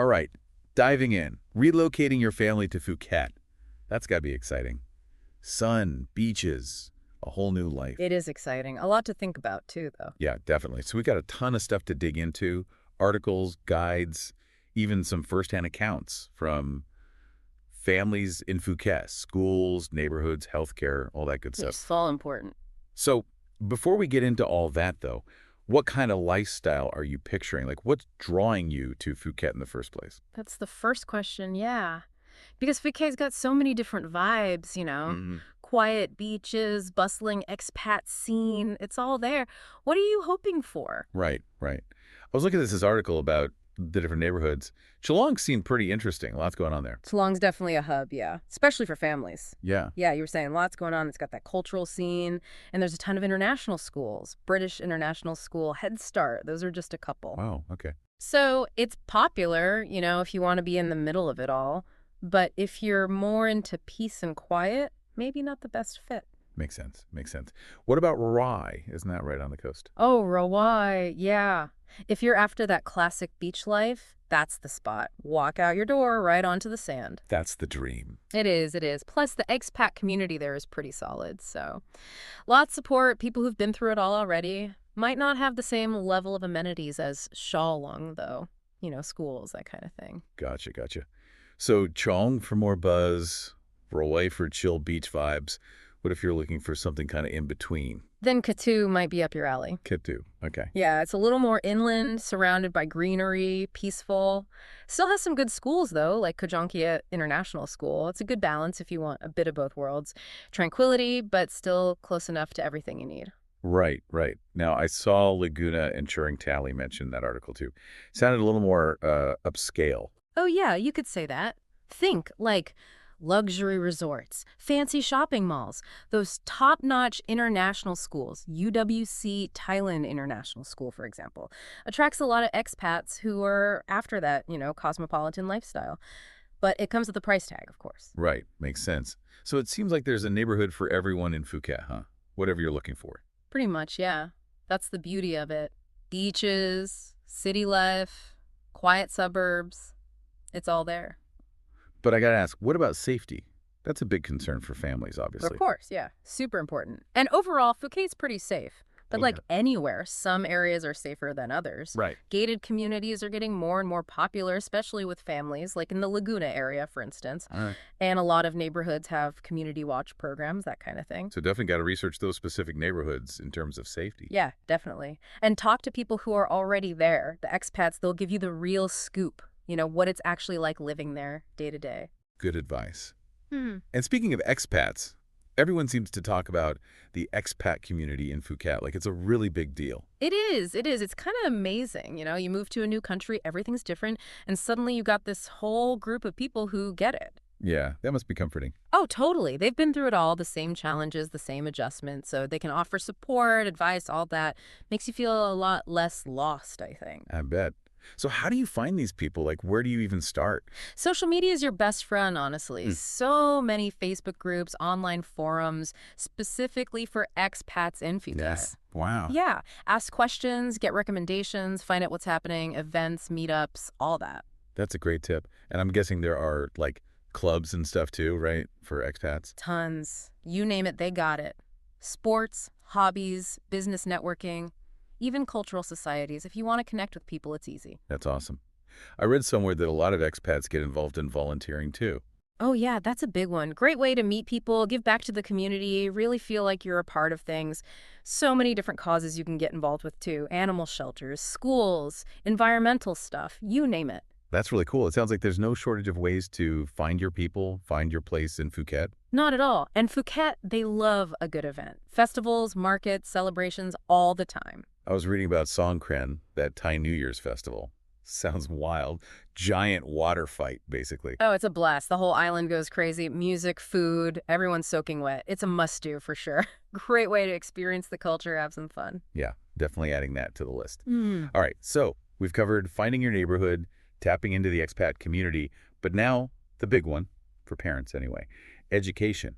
All right, diving in. Relocating your family to Phuket. That's got to be exciting. Sun, beaches, a whole new life. It is exciting. A lot to think about, too, though. Yeah, definitely. So we got a ton of stuff to dig into, articles, guides, even some firsthand accounts from families in Phuket, schools, neighborhoods, healthcare, all that good stuff. It's all important. So before we get into all that, though, what kind of lifestyle are you picturing? Like, what's drawing you to Phuket in the first place? That's the first question, yeah. Because Phuket's got so many different vibes, Hmm. quiet beaches, bustling expat scene. It's all there. What are you hoping for? Right, right. I was looking at this article about the different neighborhoods. Geelong seemed pretty interesting. Lots going on there. Toulon's definitely a hub, yeah. Especially for families. Yeah. Yeah, you were saying lots going on. It's got that cultural scene, and there's a ton of international schools. British International School, Head Start, those are just a couple. Wow, okay. So it's popular, if you want to be in the middle of it all. But if you're more into peace and quiet, maybe not the best fit. Makes sense, makes sense. What about Rai? Isn't that right on the coast? Oh, Rawai, yeah. If you're after that classic beach life, that's the spot. Walk out your door right onto the sand. That's the dream. It is, it is. Plus, the expat community there is pretty solid, so lots of support, people who've been through it all already. Might not have the same level of amenities as Shawlung, though. Schools, that kind of thing. Gotcha, gotcha. So Chong for more buzz, Rai for chill beach vibes. What if you're looking for something kind of in between? Then Katu might be up your alley. Kitu, okay. Yeah, it's a little more inland, surrounded by greenery, peaceful. Still has some good schools, though, like Kojonkia International School. It's a good balance if you want a bit of both worlds. Tranquility, but still close enough to everything you need. Right, right. Now, I saw Laguna and Churing Tally mention in that article, too. Sounded a little more upscale. Oh, yeah, you could say that. Think, like, luxury resorts, fancy shopping malls, those top-notch international schools, UWC Thailand International School, for example, attracts a lot of expats who are after that, cosmopolitan lifestyle. But it comes with a price tag, of course. Right, makes sense. So it seems like there's a neighborhood for everyone in Phuket, huh? Whatever you're looking for. Pretty much, yeah. That's the beauty of it. Beaches, city life, quiet suburbs. It's all there. But I gotta ask, what about safety? That's a big concern for families, Of obviously. course, yeah. Super important. And overall, Phuket's pretty safe. But Okay. like anywhere, some areas are safer than others. Right. Gated communities are getting more and more popular, especially with families, like in the Laguna area, for instance. All right. And a lot of neighborhoods have community watch programs, that kind of thing. So definitely got to research those specific neighborhoods in terms of safety. Yeah, definitely. And talk to people who are already there. The expats, they'll give you the real scoop, what it's actually like living there day to day. Good advice. Hmm. And speaking of expats, everyone seems to talk about the expat community in Phuket. Like it's a really big deal. It is. It is. It's kind of amazing. You move to a new country, everything's different, and suddenly you got this whole group of people who get it. Yeah, that must be comforting. Oh, totally. They've been through it all, the same challenges, the same adjustments, so they can offer support, advice, all that. Makes you feel a lot less lost, I think. I bet. So how do you find these people? Like, where do you even start? Social media is your best friend, honestly. Hmm. So many Facebook groups, online forums, specifically for expats in Phuket. Yes. Wow. Yeah. Ask questions, get recommendations, find out what's happening, events, meetups, all that. That's a great tip. And I'm guessing there are like clubs and stuff too, right? For expats. Tons. You name it, they got it. Sports, hobbies, business networking, even cultural societies. If you want to connect with people, it's easy. That's awesome. I read somewhere that a lot of expats get involved in volunteering too. Oh, yeah, that's a big one. Great way to meet people, give back to the community, really feel like you're a part of things. So many different causes you can get involved with, too. Animal shelters, schools, environmental stuff, you name it. That's really cool. It sounds like there's no shortage of ways to find your people, find your place in Phuket. Not at all. And Phuket, they love a good event. Festivals, markets, celebrations, all the time. I was reading about Songkran, that Thai New Year's festival. Sounds wild. Giant water fight, basically. Oh, it's a blast. The whole island goes crazy. Music, food, everyone's soaking wet. It's a must-do for sure. Great way to experience the culture, have some fun. Yeah, definitely adding that to the list. Mm. All right, so we've covered finding your neighborhood, tapping into the expat community, but now the big one, for parents anyway, education.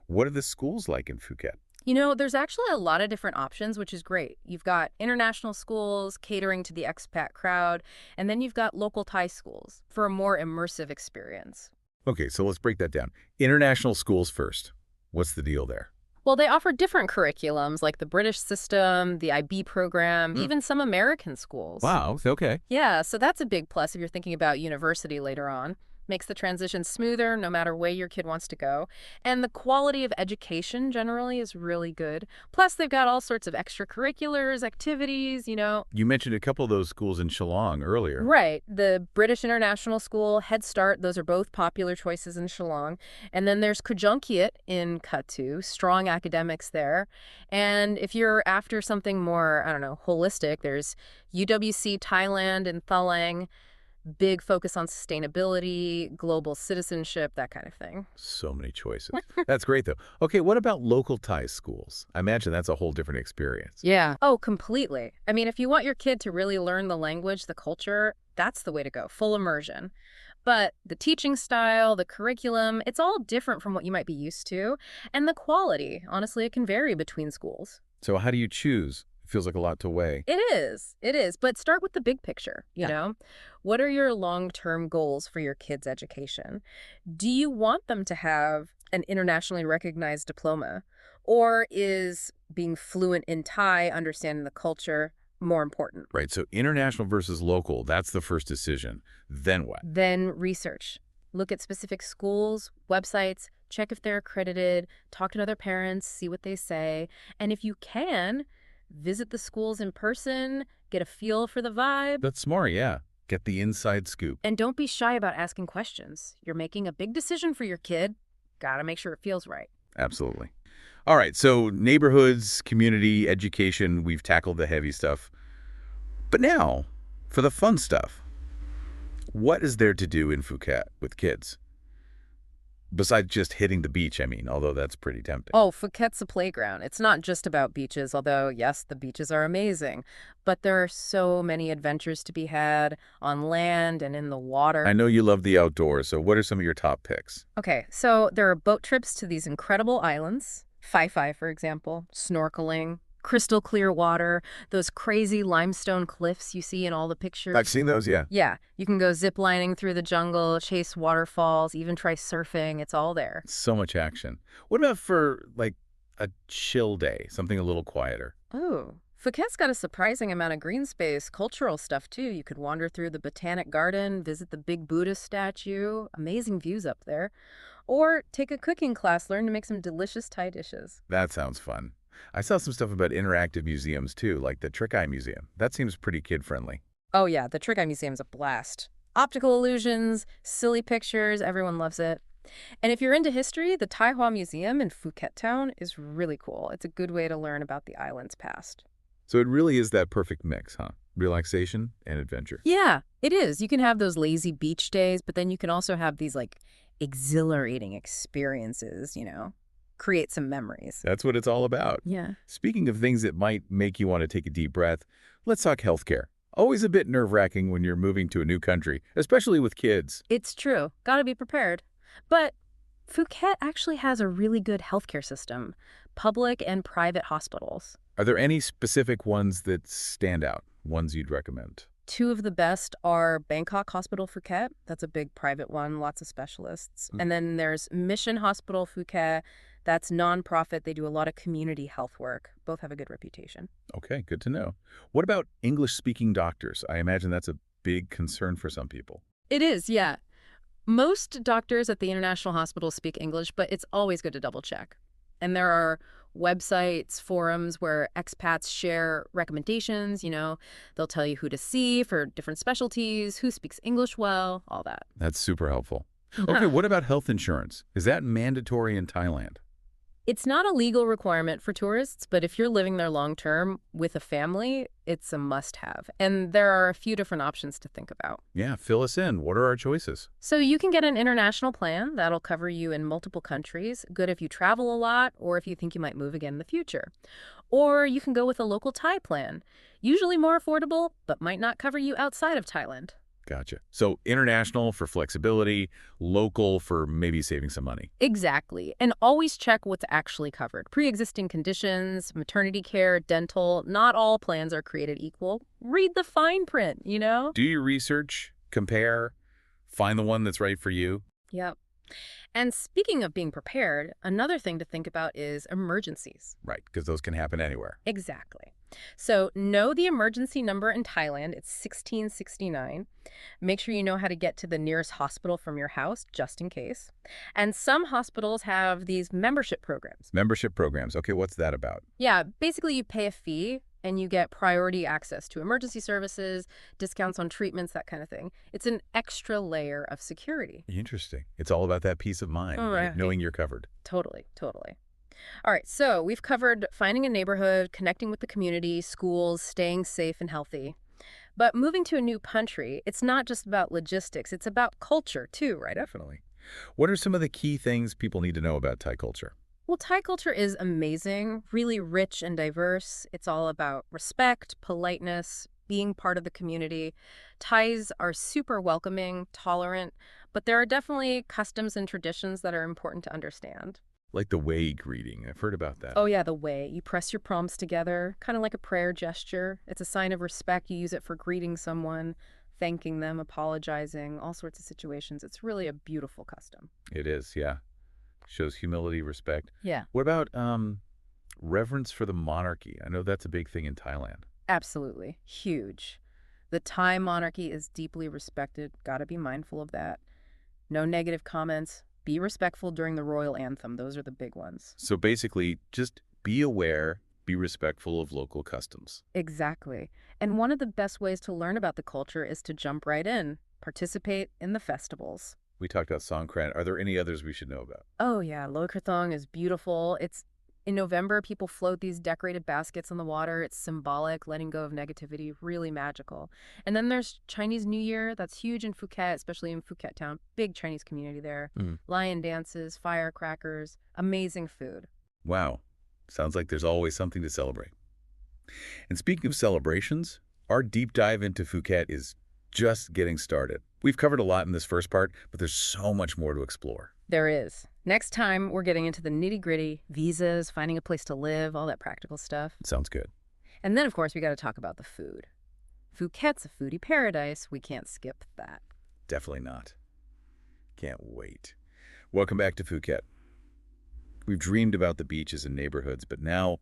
What are the schools like in Phuket? There's actually a lot of different options, which is great. You've got international schools catering to the expat crowd, and then you've got local Thai schools for a more immersive experience. Okay, so let's break that down. International schools first. What's the deal there? Well, they offer different curriculums like the British system, the IB program, Hmm. even some American schools. Wow, okay. Yeah, so that's a big plus if you're thinking about university later on. Makes the transition smoother no matter where your kid wants to go. And the quality of education generally is really good. Plus, they've got all sorts of extracurriculars, activities. You mentioned a couple of those schools in Shillong earlier. Right. The British International School, Head Start, those are both popular choices in Shillong. And then there's Kujunkiat in Katu, strong academics there. And if you're after something more, I don't know, holistic, there's UWC Thailand in Thalang, big focus on sustainability, global citizenship, that kind of thing. So many choices. That's great, though. Okay, what about local Thai schools? I imagine that's a whole different experience. Yeah. Oh, completely. I mean, if you want your kid to really learn the language, the culture, that's the way to go, full immersion. But the teaching style, the curriculum, it's all different from what you might be used to. And the quality, honestly, it can vary between schools. So how do you choose? It feels like a lot to weigh. It is. It is. But start with the big picture, you Yeah. know? What are your long-term goals for your kids' education? Do you want them to have an internationally recognized diploma? Or is being fluent in Thai, understanding the culture, more important? Right, so international versus local, that's the first decision. Then what? Then research. Look at specific schools, websites, check if they're accredited, talk to other parents, see what they say. And if you can, visit the schools in person, get a feel for the vibe. That's smart, yeah. Get the inside scoop. And don't be shy about asking questions. You're making a big decision for your kid. Gotta make sure it feels right. Absolutely. All right, so neighborhoods, community, education, we've tackled the heavy stuff. But now, for the fun stuff. What is there to do in Phuket with kids? Besides just hitting the beach, I mean, although that's pretty tempting. Oh, Phuket's a playground. It's not just about beaches, although, yes, the beaches are amazing. But there are so many adventures to be had on land and in the water. I know you love the outdoors, so what are some of your top picks? Okay, so there are boat trips to these incredible islands. Phi Phi, for example, snorkeling, crystal clear water, those crazy limestone cliffs you see in all the pictures. I've seen those, yeah. Yeah, you can go zip lining through the jungle, chase waterfalls, even try surfing. It's all there. So much action. What about for, like, a chill day, something a little quieter? Oh, Phuket's got a surprising amount of green space, cultural stuff too. You could wander through the Botanic Garden, visit the big Buddhist statue, amazing views up there. Or take a cooking class, learn to make some delicious Thai dishes. That sounds fun. I saw some stuff about interactive museums, too, like the Trick Eye Museum. That seems pretty kid-friendly. Oh yeah, the Trick Eye Museum's a blast. Optical illusions, silly pictures, everyone loves it. And if you're into history, the Tai Hua Museum in Phuket Town is really cool. It's a good way to learn about the island's past. So it really is that perfect mix, huh? Relaxation and adventure. Yeah, it is. You can have those lazy beach days, but then you can also have these exhilarating experiences. Create some memories. That's what it's all about. Yeah. Speaking of things that might make you want to take a deep breath, let's talk healthcare. Always a bit nerve-wracking when you're moving to a new country, especially with kids. It's true. Gotta be prepared. But Phuket actually has a really good healthcare system, public and private hospitals. Are there any specific ones that stand out, ones you'd recommend? Two of the best are Bangkok Hospital Phuket. That's a big private one, lots of specialists. And then there's Mission Hospital Phuket. That's nonprofit. They do a lot of community health work. Both have a good reputation. Okay, good to know. What about English-speaking doctors? I imagine that's a big concern for some people. It is, yeah. Most doctors at the international hospital speak English, but it's always good to double check. And there are websites, forums where expats share recommendations. They'll tell you who to see for different specialties, who speaks English well, all that. That's super helpful. Okay, what about health insurance? Is that mandatory in Thailand? It's not a legal requirement for tourists, but if you're living there long term with a family, it's a must-have. And there are a few different options to think about. Yeah, fill us in. What are our choices? So you can get an international plan that'll cover you in multiple countries, good if you travel a lot or if you think you might move again in the future. Or you can go with a local Thai plan, usually more affordable, but might not cover you outside of Thailand. Gotcha. So international for flexibility, local for maybe saving some money. Exactly. And always check what's actually covered. Pre-existing conditions, maternity care, dental, not all plans are created equal. Read the fine print, you know? Do your research, compare, find the one that's right for you. Yep. And speaking of being prepared, another thing to think about is emergencies. Right, because those can happen anywhere. Exactly. So know the emergency number in Thailand. It's 1669. Make sure you know how to get to the nearest hospital from your house, just in case. And some hospitals have these membership programs. Membership programs. Okay, what's that about? Yeah, basically you pay a fee and you get priority access to emergency services, discounts on treatments, that kind of thing. It's an extra layer of security. Interesting. It's all about that peace of mind, All right. knowing you're covered. Totally, totally. All right, so we've covered finding a neighborhood, connecting with the community, schools, staying safe and healthy. But moving to a new country, it's not just about logistics, it's about culture too, right? Definitely. What are some of the key things people need to know about Thai culture? Well, Thai culture is amazing, really rich and diverse. It's all about respect, politeness, being part of the community. Thais are super welcoming, tolerant, but there are definitely customs and traditions that are important to understand. Like the way greeting. I've heard about that. Oh yeah, the way. You press your palms together, kind of like a prayer gesture. It's a sign of respect. You use it for greeting someone, thanking them, apologizing, all sorts of situations. It's really a beautiful custom. It is, yeah. Shows humility, respect. Yeah. What about reverence for the monarchy? I know that's a big thing in Thailand. Absolutely. Huge. The Thai monarchy is deeply respected. Gotta be mindful of that. No negative comments. Be respectful during the royal anthem. Those are the big ones. So basically, just be aware, be respectful of local customs. Exactly. And one of the best ways to learn about the culture is to jump right in, participate in the festivals. We talked about Songkran. Are there any others we should know about? Oh yeah, Loikrathong is beautiful. It's in November, people float these decorated baskets on the water. It's symbolic, letting go of negativity, really magical. And then there's Chinese New Year. That's huge in Phuket, especially in Phuket town. Big Chinese community there. Mm. Lion dances, firecrackers, amazing food. Wow. Sounds like there's always something to celebrate. And speaking of celebrations, our deep dive into Phuket is just getting started. We've covered a lot in this first part, but there's so much more to explore. There is. Next time, we're getting into the nitty-gritty, visas, finding a place to live, all that practical stuff. Sounds good. And then, of course, we got to talk about the food. Phuket's a foodie paradise. We can't skip that. Definitely not. Can't wait. Welcome back to Phuket. We've dreamed about the beaches and neighborhoods, but now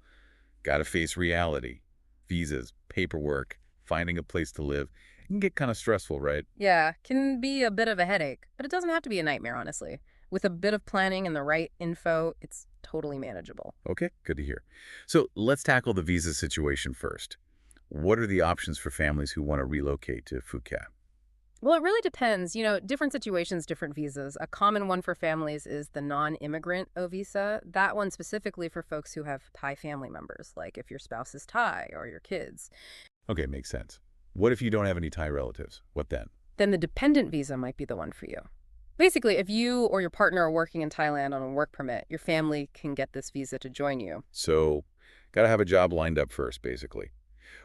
gotta face reality. Visas, paperwork, finding a place to live. It can get kind of stressful, right? Yeah, can be a bit of a headache, but it doesn't have to be a nightmare, honestly. With a bit of planning and the right info, it's totally manageable. Okay, good to hear. So let's tackle the visa situation first. What are the options for families who want to relocate to Phuket? Well, it really depends. You know, different situations, different visas. A common one for families is the non-immigrant O visa. That one specifically for folks who have Thai family members, like if your spouse is Thai or your kids. Okay, makes sense. What if you don't have any Thai relatives? What then? Then the dependent visa might be the one for you. Basically, if you or your partner are working in Thailand on a work permit, your family can get this visa to join you. So, gotta have a job lined up first, basically.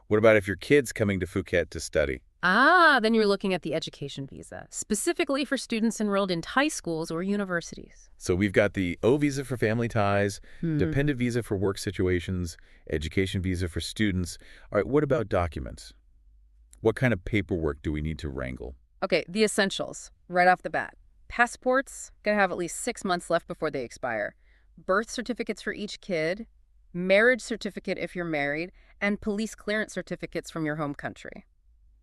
What about if your kid's coming to Phuket to study? Then you're looking at the education visa, specifically for students enrolled in Thai schools or universities. So we've got the O visa for family ties, Hmm. dependent visa for work situations, education visa for students. All right, what about documents? What kind of paperwork do we need to wrangle? Okay, the essentials, right off the bat. Passports, gonna have at least 6 months left before they expire. Birth certificates for each kid, marriage certificate if you're married, and police clearance certificates from your home country.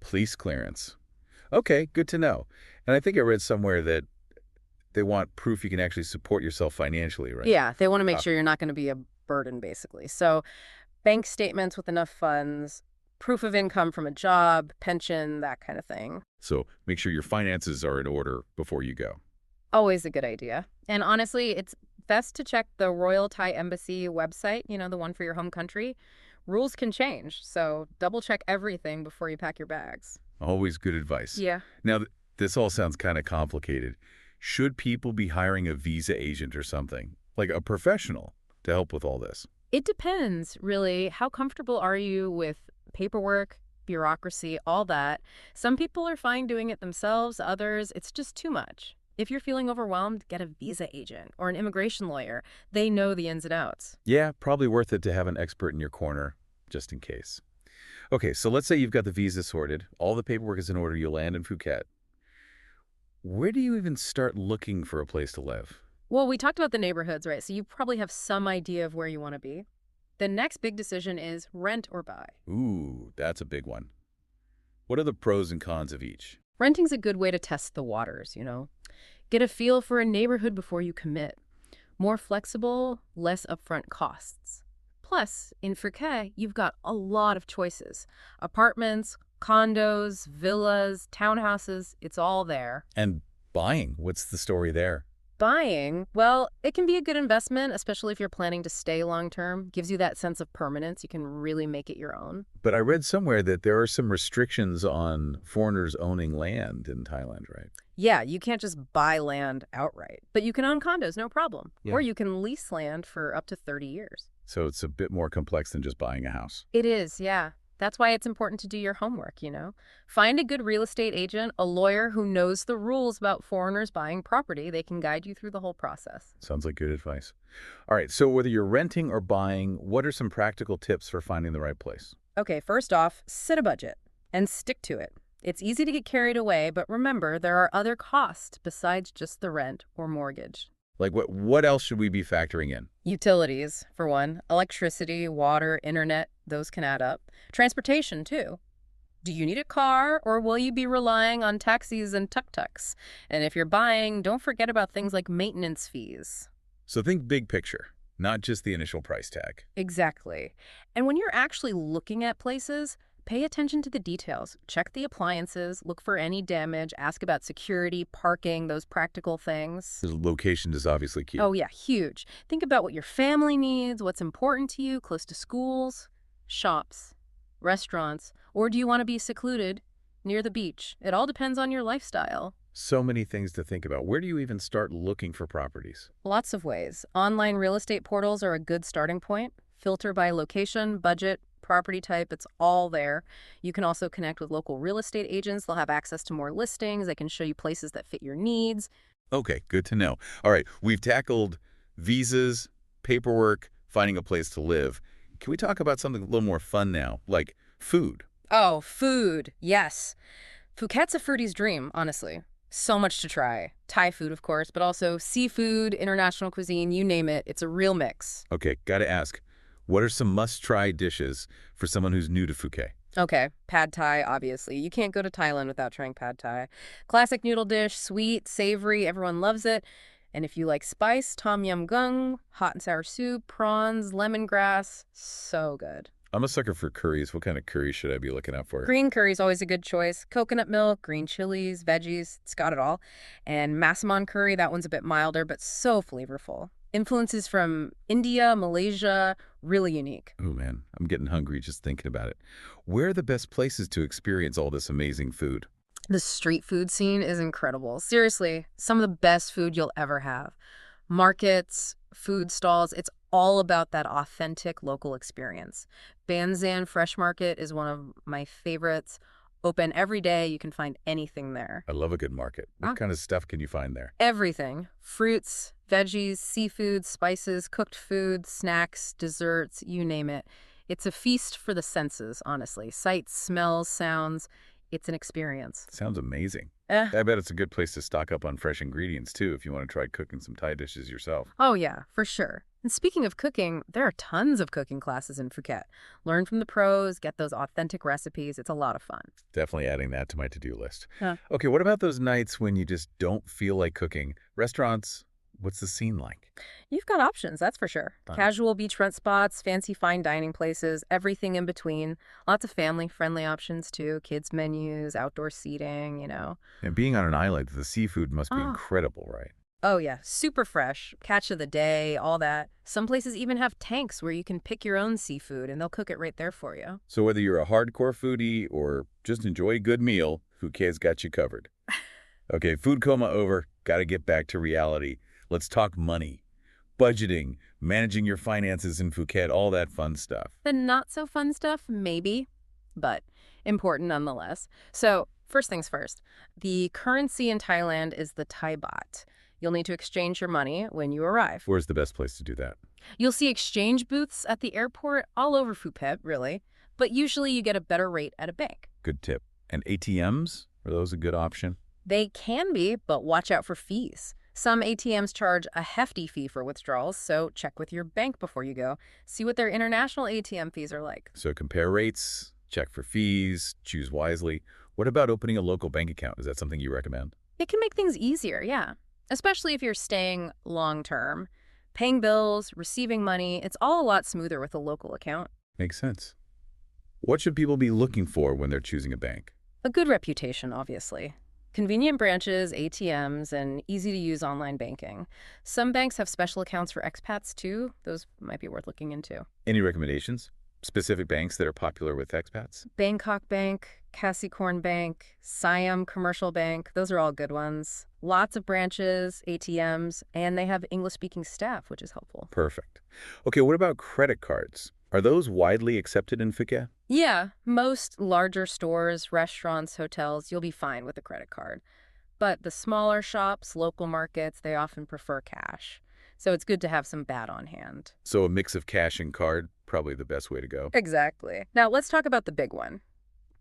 Police clearance. Okay, good to know. And I think I read somewhere that they want proof you can actually support yourself financially, right? Yeah, they want to make Uh, sure you're not going to be a burden, basically. So bank statements with enough funds, proof of income from a job, pension, that kind of thing. So make sure your finances are in order before you go. Always a good idea. And honestly, it's best to check the Royal Thai Embassy website, you know, the one for your home country. Rules can change, so double check everything before you pack your bags. Always good advice. Yeah. Now, this all sounds kind of complicated. Should people be hiring a visa agent or something, like a professional, to help with all this? It depends, really. How comfortable are you with paperwork, bureaucracy, all that. Some people are fine doing it themselves, others, it's just too much. If you're feeling overwhelmed, get a visa agent or an immigration lawyer. They know the ins and outs. Yeah, probably worth it to have an expert in your corner, just in case. Okay, so let's say you've got the visa sorted, all the paperwork is in order, you land in Phuket. Where do you even start looking for a place to live? Well, we talked about the neighborhoods, right? So you probably have some idea of where you want to be. The next big decision is rent or buy. Ooh, that's a big one. What are the pros and cons of each? Renting's a good way to test the waters, Get a feel for a neighborhood before you commit. More flexible, less upfront costs. Plus, in Phuket, you've got a lot of choices. Apartments, condos, villas, townhouses, it's all there. And buying, what's the story there? Buying, well, it can be a good investment, especially if you're planning to stay long term. Gives you that sense of permanence. You can really make it your own. But I read somewhere that there are some restrictions on foreigners owning land in Thailand, right? Yeah, you can't just buy land outright, but you can own condos, no problem. Yeah. Or you can lease land for up to 30 years. So it's a bit more complex than just buying a house. It is, yeah. That's why it's important to do your homework. Find a good real estate agent, a lawyer who knows the rules about foreigners buying property. They can guide you through the whole process. Sounds like good advice. All right, so whether you're renting or buying, what are some practical tips for finding the right place? Okay, first off, set a budget and stick to it. It's easy to get carried away, but remember, there are other costs besides just the rent or mortgage. Like what else should we be factoring in? Utilities, for one. Electricity, water, internet, those can add up. Transportation, too. Do you need a car, or will you be relying on taxis and tuk-tuks? And if you're buying, don't forget about things like maintenance fees. So think big picture, not just the initial price tag. Exactly. And when you're actually looking at places, pay attention to the details. Check the appliances, look for any damage, ask about security, parking, those practical things. The location is obviously key. Oh, yeah, huge. Think about what your family needs, what's important to you, close to schools, shops, restaurants, or do you want to be secluded near the beach? It all depends on your lifestyle. So many things to think about. Where do you even start looking for properties? Lots of ways. Online real estate portals are a good starting point. Filter by location, budget, property type, it's all there. You can also connect with local real estate agents. They'll have access to more listings. They can show you places that fit your needs. Okay, good to know. All right, we've tackled visas, paperwork, finding a place to live. Can we talk about something a little more fun now, like food? Oh, food. Yes. Phuket's a foodie's dream, honestly. So much to try. Thai food, of course, but also seafood, international cuisine, you name it. It's a real mix. Okay, gotta ask, what are some must-try dishes for someone who's new to Phuket? Okay, pad thai, obviously. You can't go to Thailand without trying pad thai. Classic noodle dish, sweet, savory, everyone loves it. And if you like spice, tom yum goong, hot and sour soup, prawns, lemongrass, so good. I'm a sucker for curries. What kind of curry should I be looking out for? Green curry is always a good choice. Coconut milk, green chilies, veggies, it's got it all. And massaman curry, that one's a bit milder, but so flavorful. Influences from India, Malaysia, really unique. Oh man, I'm getting hungry just thinking about it. Where are the best places to experience all this amazing food? The street food scene is incredible. Seriously, some of the best food you'll ever have. Markets, food stalls, it's all about that authentic local experience. Banzan Fresh Market is one of my favorites. Open every day. You can find anything there. I love a good market. What kind of stuff can you find there? Everything. Fruits, veggies, seafood, spices, cooked food, snacks, desserts, you name it. It's a feast for the senses, honestly. Sights, smells, sounds. It's an experience. Sounds amazing. I bet it's a good place to stock up on fresh ingredients, too, if you want to try cooking some Thai dishes yourself. Oh, yeah, for sure. And speaking of cooking, there are tons of cooking classes in Phuket. Learn from the pros, get those authentic recipes. It's a lot of fun. Definitely adding that to my to-do list. Huh. Okay, what about those nights when you just don't feel like cooking? Restaurants, what's the scene like? You've got options, that's for sure. Fun. Casual beachfront spots, fancy fine dining places, everything in between. Lots of family-friendly options, too. Kids menus, outdoor seating. And being on an island, the seafood must be Oh. incredible, right? Oh, yeah. Super fresh. Catch of the day, all that. Some places even have tanks where you can pick your own seafood, and they'll cook it right there for you. So whether you're a hardcore foodie or just enjoy a good meal, Phuket's got you covered. Okay, food coma over. Got to get back to reality. Let's talk money, budgeting, managing your finances in Phuket, all that fun stuff. The not-so-fun stuff, maybe. But Important nonetheless. So, first things first, the currency in Thailand is the Thai baht. You'll need to exchange your money when you arrive. Where's the best place to do that? You'll see exchange booths at the airport all over Phuket, really, but usually you get a better rate at a bank. Good tip. And ATMs? Are those a good option? They can be, but watch out for fees. Some ATMs charge a hefty fee for withdrawals, so check with your bank before you go. See what their international ATM fees are like. So compare rates, check for fees, choose wisely. What about opening a local bank account? Is that something you recommend? It can make things easier, yeah. Especially if you're staying long term. Paying bills, receiving money, it's all a lot smoother with a local account. Makes sense. What should people be looking for when they're choosing a bank? A good reputation, obviously. Convenient branches, ATMs, and easy-to-use online banking. Some banks have special accounts for expats, too. Those might be worth looking into. Any recommendations? Specific banks that are popular with expats? Bangkok Bank, Kasikorn Bank, Siam Commercial Bank, those are all good ones. Lots of branches, ATMs, and they have English-speaking staff, which is helpful. Perfect. Okay, what about credit cards? Are those widely accepted in Phuket? Yeah, most larger stores, restaurants, hotels, you'll be fine with a credit card. But the smaller shops, local markets, they often prefer cash. So it's good to have some BAT on hand. So a mix of cash and card, probably the best way to go. Exactly. Now let's talk about the big one,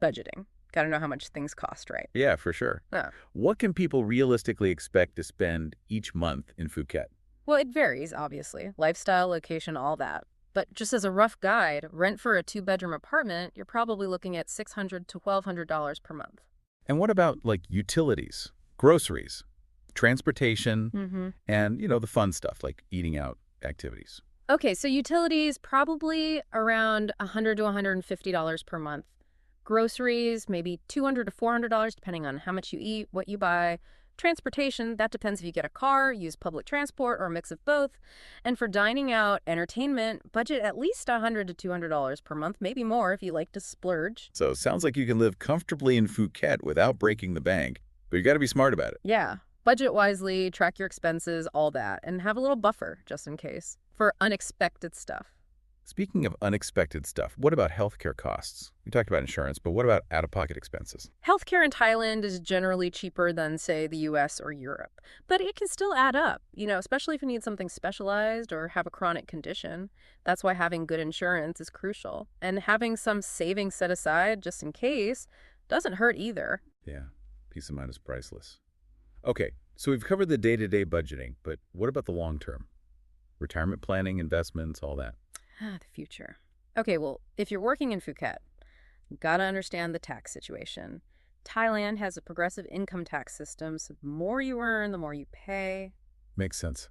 budgeting. Got to know how much things cost, right? Yeah, for sure. Yeah. What can people realistically expect to spend each month in Phuket? Well, it varies, obviously. Lifestyle, location, all that. But just as a rough guide, rent for a two-bedroom apartment, you're probably looking at $600 to $1,200 per month. And what about, like, utilities, groceries, transportation, and, the fun stuff like eating out activities? Okay, so utilities, probably around $100 to $150 per month. Groceries, maybe $200 to $400, depending on how much you eat, what you buy. Transportation, that depends if you get a car, use public transport, or a mix of both. And for dining out, entertainment, budget at least $100 to $200 per month, maybe more if you like to splurge. So it sounds like you can live comfortably in Phuket without breaking the bank, but you got to be smart about it. Yeah, budget wisely, track your expenses, all that, and have a little buffer just in case for unexpected stuff. Speaking of unexpected stuff, what about healthcare costs? We talked about insurance, but what about out-of-pocket expenses? Healthcare in Thailand is generally cheaper than, say, the US or Europe, but it can still add up, especially if you need something specialized or have a chronic condition. That's why having good insurance is crucial. And having some savings set aside just in case doesn't hurt either. Yeah, peace of mind is priceless. Okay, so we've covered the day-to-day budgeting, but what about the long term? Retirement planning, investments, all that. The future. Okay, well, if you're working in Phuket, you gotta understand the tax situation. Thailand has a progressive income tax system, so the more you earn, the more you pay. Makes sense.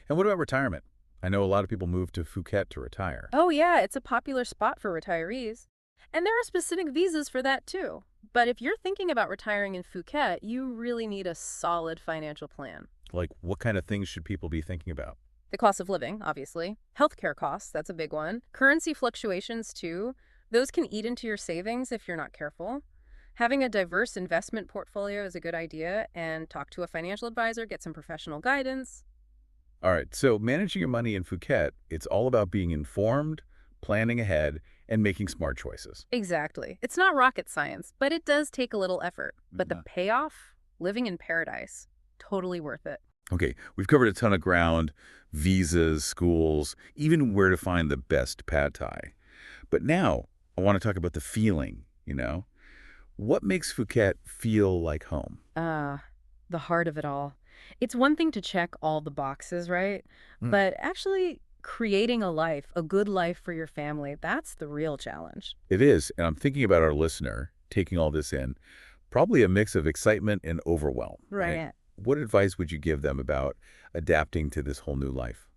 And what about retirement? I know a lot of people move to Phuket to retire. Oh yeah, it's a popular spot for retirees. And there are specific visas for that too. But if you're thinking about retiring in Phuket, you really need a solid financial plan. Like, what kind of things should people be thinking about? The cost of living, obviously. Healthcare costs, that's a big one. Currency fluctuations, too. Those can eat into your savings if you're not careful. Having a diverse investment portfolio is a good idea, and talk to a financial advisor, get some professional guidance. All right, so managing your money in Phuket, it's all about being informed, planning ahead, and making smart choices. Exactly. It's not rocket science, but it does take a little effort. But the payoff? Living in paradise. Totally worth it. Okay, we've covered a ton of ground, visas, schools, even where to find the best pad thai. But now I want to talk about the feeling, What makes Phuket feel like home? The heart of it all. It's one thing to check all the boxes, right? But actually creating a life, a good life for your family, that's the real challenge. It is, and I'm thinking about our listener taking all this in, probably a mix of excitement and overwhelm. Right. What advice would you give them about adapting to this whole new life?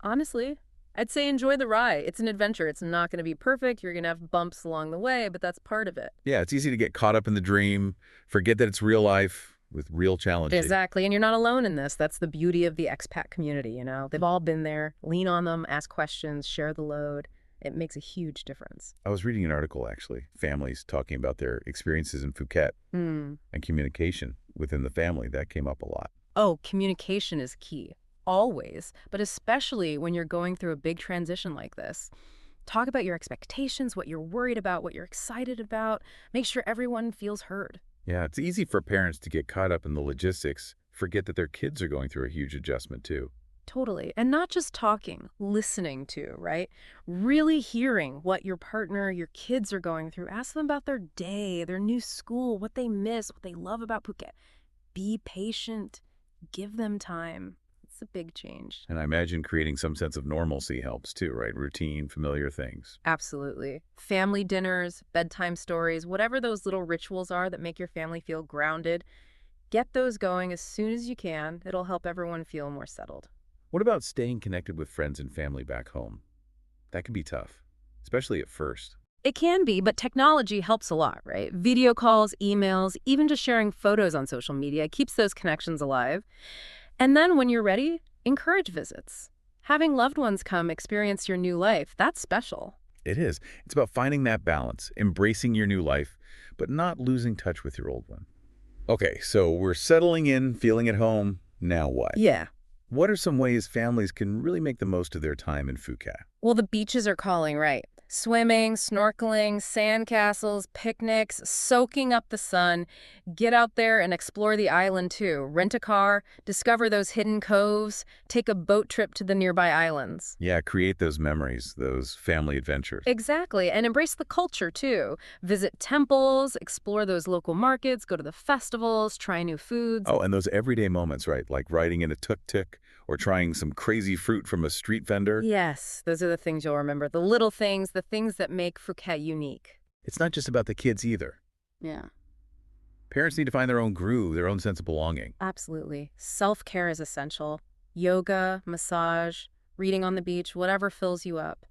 Honestly, I'd say enjoy the ride. It's an adventure. It's not going to be perfect. You're going to have bumps along the way, but that's part of it. Yeah, it's easy to get caught up in the dream, forget that it's real life with real challenges. Exactly, and you're not alone in this. That's the beauty of the expat community, They've all been there. Lean on them, ask questions, share the load. It makes a huge difference. I was reading an article, actually, families talking about their experiences in Phuket and communication within the family. That came up a lot. Oh, communication is key. Always, but especially when you're going through a big transition like this. Talk about your expectations, what you're worried about, what you're excited about. Make sure everyone feels heard. Yeah, it's easy for parents to get caught up in the logistics, forget that their kids are going through a huge adjustment too. Totally. And not just talking, listening to, right? Really hearing what your partner, your kids are going through. Ask them about their day, their new school, what they miss, what they love about Phuket. Be patient. Give them time. It's a big change. And I imagine creating some sense of normalcy helps too, right? Routine, familiar things. Absolutely. Family dinners, bedtime stories, whatever those little rituals are that make your family feel grounded, get those going as soon as you can. It'll help everyone feel more settled. What about staying connected with friends and family back home? That can be tough, especially at first. It can be, but technology helps a lot, right? Video calls, emails, even just sharing photos on social media keeps those connections alive. And then when you're ready, encourage visits. Having loved ones come experience your new life, that's special. It is. It's about finding that balance, embracing your new life, but not losing touch with your old one. Okay, so we're settling in, feeling at home. Now what? Yeah. What are some ways families can really make the most of their time in Phuket? Well, the beaches are calling, right? Swimming, snorkeling, sand castles, picnics, soaking up the sun. Get out there and explore the island too. Rent a car, discover those hidden coves, take a boat trip to the nearby islands. Yeah, create those memories, those family adventures. Exactly, and embrace the culture too. Visit temples, explore those local markets, go to the festivals, try new foods. Oh, and those everyday moments, right? Like riding in a tuk-tuk or trying some crazy fruit from a street vendor. Yes, those are the things you'll remember. The little things, the things that make Phuket unique. It's not just about the kids either. Yeah. Parents need to find their own groove, their own sense of belonging. Absolutely. Self-care is essential. Yoga, massage, reading on the beach, whatever fills you up.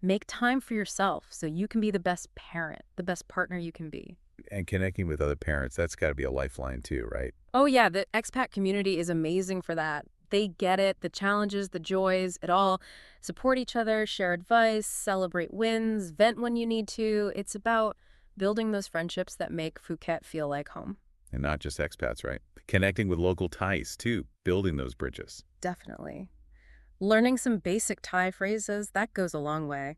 Make time for yourself so you can be the best parent, the best partner you can be. And connecting with other parents, that's got to be a lifeline too, right? Oh yeah, the expat community is amazing for that. They get it, the challenges, the joys, it all. Support each other, share advice, celebrate wins, vent when you need to. It's about building those friendships that make Phuket feel like home. And not just expats, right? Connecting with local Thais too, building those bridges. Definitely. Learning some basic Thai phrases, that goes a long way.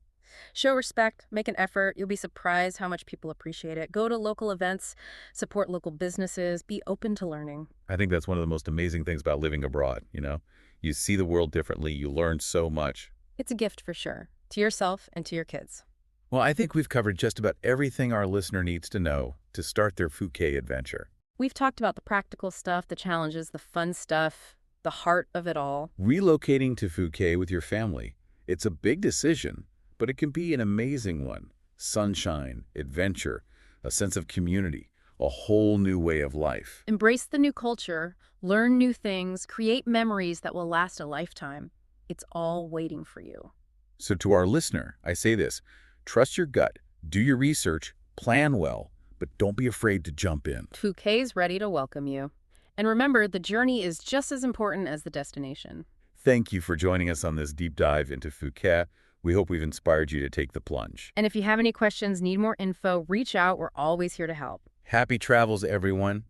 Show respect, make an effort. You'll be surprised how much people appreciate it. Go to local events, support local businesses, be open to learning. I think that's one of the most amazing things about living abroad, you know? You see the world differently, you learn so much. It's a gift for sure, to yourself and to your kids. Well, I think we've covered just about everything our listener needs to know to start their Phuket adventure. We've talked about the practical stuff, the challenges, the fun stuff, the heart of it all. Relocating to Phuket with your family. It's a big decision, but it can be an amazing one. Sunshine, adventure, a sense of community, a whole new way of life. Embrace the new culture, learn new things, create memories that will last a lifetime. It's all waiting for you. So to our listener, I say this, trust your gut, do your research, plan well, but don't be afraid to jump in. Phuket's ready to welcome you. And remember, the journey is just as important as the destination. Thank you for joining us on this deep dive into Phuket. We hope we've inspired you to take the plunge. And if you have any questions, need more info, reach out. We're always here to help. Happy travels, everyone.